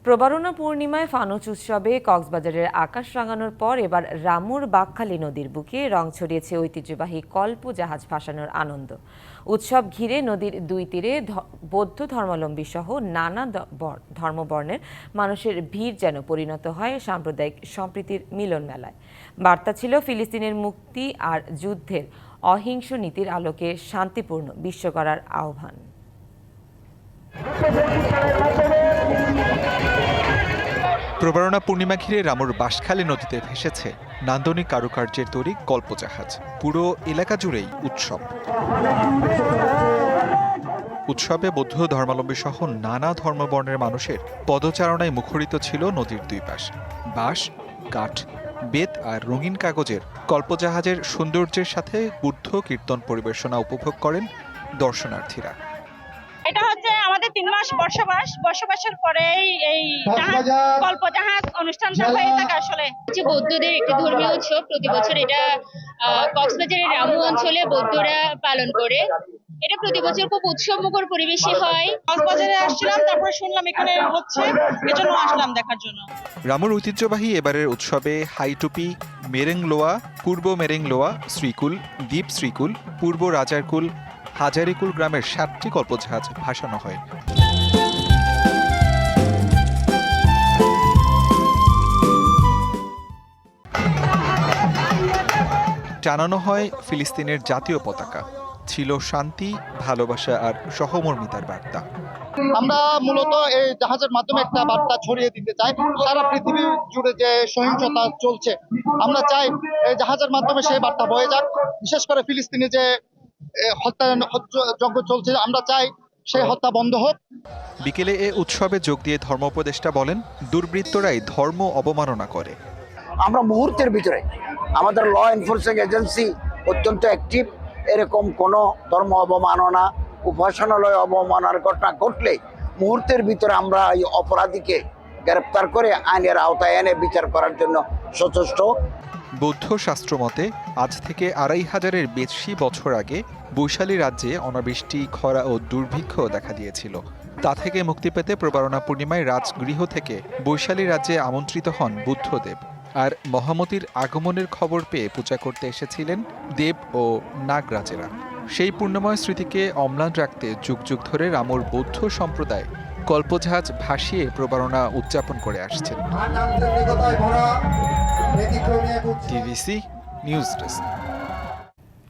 প্রবারণা পূর্ণিমায় ফানুস উৎসবে কক্সবাজারের আকাশ রাঙানোর পর এবার রামুর বাকখালী নদীর বুকে রং ছড়িয়েছে ঐতিহ্যবাহী কল্প জাহাজ ভাসানোর আনন্দ। উৎসব ঘিরে নদীর দুই তীরে বৌদ্ধ ধর্মাবলম্বী সহ নানা ধর্মবর্ণের মানুষের ভিড় যেন পরিণত হয় সাম্প্রদায়িক সম্প্রীতির মিলন মেলায়। বার্তা ছিল ফিলিস্তিনের মুক্তি আর যুদ্ধের অহিংস নীতির আলোকে শান্তিপূর্ণ বিশ্ব গড়ার আহ্বান। প্রবারণা পূর্ণিমা ঘিরে রামুর বাঁশখালী নদীতে ভেসেছে নান্দনিক কারুকার্যের তৈরি কল্পজাহাজ। পুরো এলাকা জুড়েই উৎসব। উৎসবে বৌদ্ধ ধর্মাবলম্বী সহ নানা ধর্মবর্ণের মানুষের পদচারণায় মুখরিত ছিল নদীর দুই পাশ। বাঁশ, কাঠ, বেত আর রঙিন কাগজের কল্পজাহাজের সৌন্দর্যের সাথে বুদ্ধ কীর্তন পরিবেশনা উপভোগ করেন দর্শনার্থীরা। এটা হচ্ছে আমাদের 3 মাস বসবাসের পরেই এই কল্পজাহাজ অনুষ্ঠানটা হয়ে থাকে। আসলে বৌদ্ধদের একটি ধর্মীয় উৎসব, প্রতি বছর এটা কক্সবাজারের রামু অঞ্চলে বৌদ্ধরা পালন করে। এটা প্রতি বছর খুব উৎসবমুখর পরিবেশে হয়। কক্সবাজারে আসছিলাম, তারপরে শুনলাম এখানে হচ্ছে, এজন্য আসলাম দেখার জন্য। রামুর ঐতিহ্যবাহী এবারের উৎসবে হাইটুপি, মেরেংলোয়া, পূর্ব মেরেংলোয়া, শ্রীকুল, দ্বীপ শ্রীকুল, পূর্ব রাজারকুল, হাজারিকুল গ্রামের 7টি কল্পজাহাজ ভাসানো হয়। টানানো হয় ফিলিস্তিনের জাতীয় পতাকা। ছিল শান্তি, ভালোবাসা আর সহমর্মিতার বার্তা। আমরা মূলত এই জাহাজের মাধ্যমে একটা বার্তা ছড়িয়ে দিতে চাই। সারা পৃথিবী জুড়ে যে সহিংসতা চলছে, আমরা চাই এই জাহাজের মাধ্যমে সেই বার্তা বয়ে যাক। বিশেষ করে ফিলিস্তিনে যে হত্যাযজ্ঞ চলছে, আমরা চাই সেই হত্যা বন্ধ হোক। বিকেলে এ উৎসবে যোগ দিয়ে ধর্ম উপদেষ্টা বলেন, দুর্বৃত্তরাই ধর্ম অবমাননা করে। আমরা মুহূর্তের ভিতরে আমাদের ল এনফোর্সিং এজেন্সি অত্যন্ত অ্যাক্টিভ। এরকম কোনো ধর্ম অবমাননা, উপাসনালয় অবমাননার ঘটনা ঘটলে মুহূর্তের ভিতরে আমরা এই অপরাধীকে গ্রেপ্তার করে আইনের আওতায় এনে বিচার করার জন্য সচেষ্ট। বৌদ্ধ শাস্ত্র মতে আজ থেকে 2500-এর বেশি বছর আগে বৈশালী রাজ্যে অনাবৃষ্টি, খরা ও দুর্ভিক্ষ দেখা দিয়েছিল। তা থেকে মুক্তি পেতে প্রবারণা পূর্ণিমায় রাজগৃহ থেকে বৈশালী রাজ্যে আমন্ত্রিত হন বুদ্ধদেব। আর মহামতির আগমনের খবর পেয়ে পূজা করতে এসেছিলেন দেব ও নাগরাজেরা। সেই পূর্ণময় স্মৃতিকে অম্লান রাখতে যুগ যুগ ধরে রামুর বৌদ্ধ সম্প্রদায় কল্পজাহাজ ভাসিয়ে প্রবারণা উদযাপন করে আসছেন। TVC news desk.